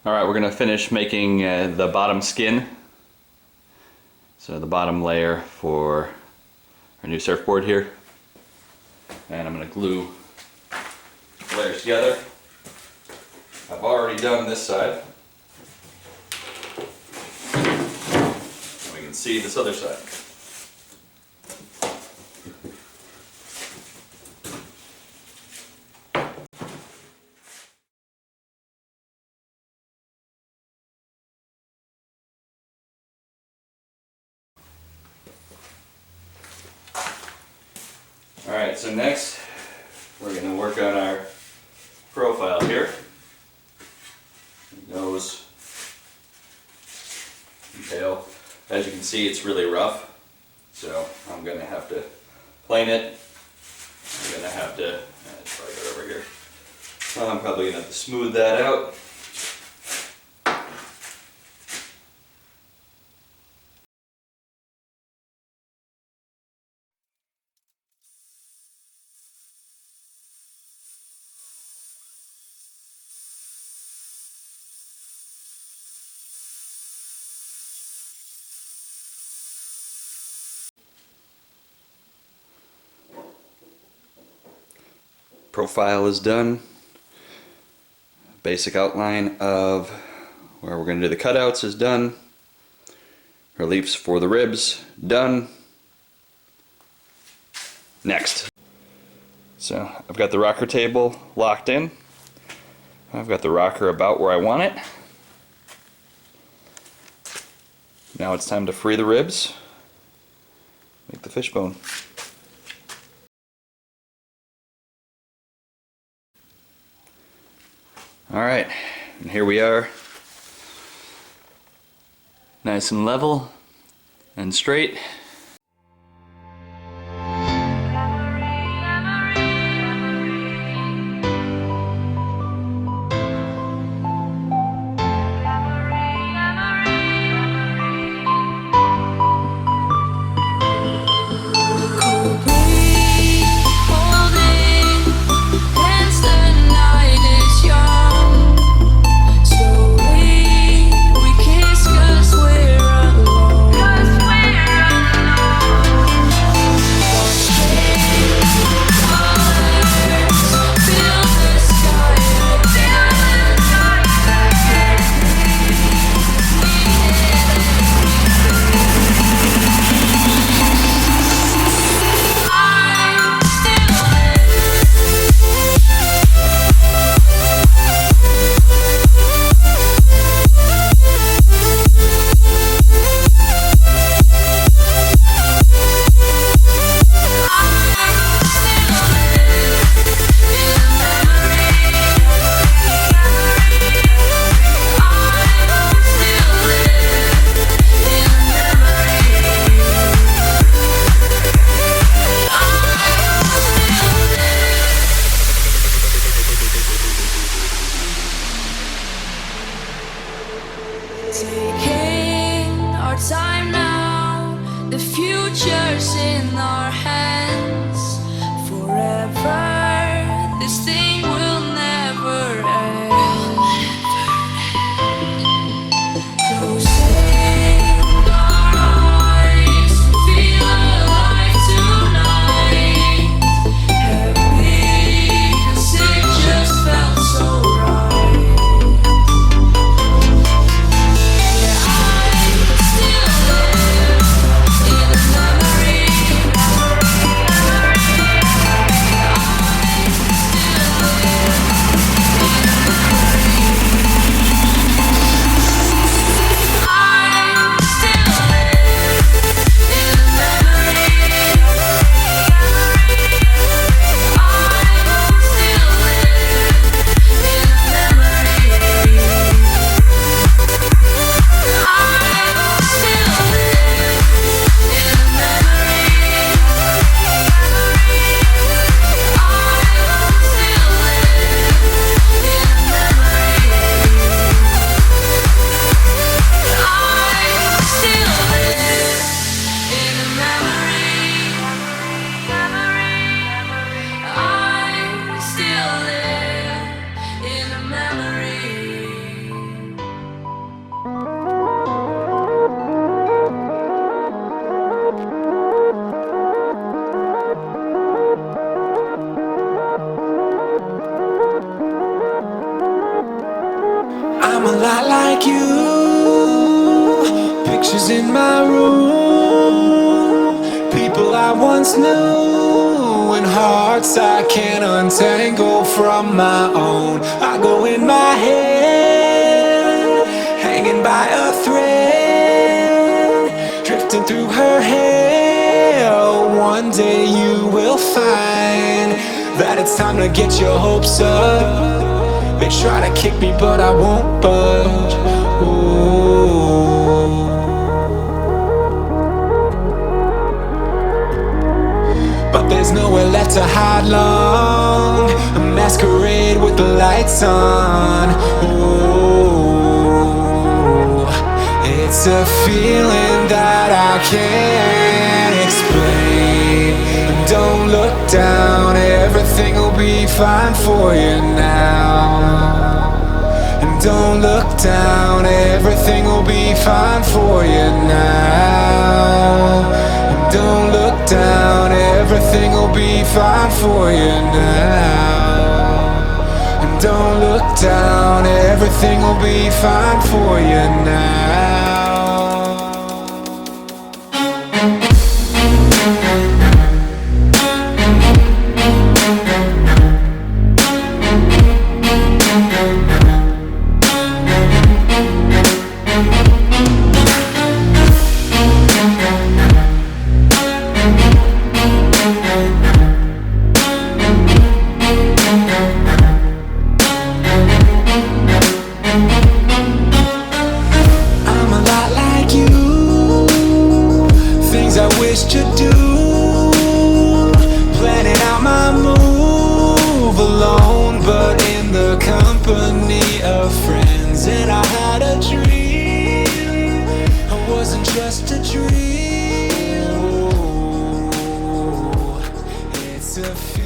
Alright, we're going to finish making the bottom skin. So the bottom layer for our new surfboard here. And I'm going to glue the layers together. I've already done this side. And we can see this other side. Alright, so next we're going to work on our profile here. Nose, tail. As you can see, it's really rough, so I'm going to have to plane it. I'm going to have to, it's probably good over here. I'm probably going to have to smooth that out. Profile is done. Basic outline of where we're going to do the cutouts is done. Reliefs for the ribs done. Next. So I've got the rocker table locked in. I've got the rocker about where I want it. Now it's time to free the ribs. Make the fishbone. Alright, and here we are. Nice and level and straight. once knew, and hearts I can't untangle from my own. I go in my head, hanging by a thread, drifting through her hair. One day you will find that it's time to get your hopes up. They try to kick me but I won't budge. Ooh. But there's nowhere left to hide long. A masquerade with the lights on. Ooh. It's a feeling that I can't explain. Don't look down, everything will be fine for you now. And don't look down, everything will be fine for you now. And don't look down, everything will be fine for you now. And don't look down, everything will be fine for you now. To do, planning out my move alone, but in the company of friends. And I had a dream, it wasn't just a dream. Ooh, it's a feeling.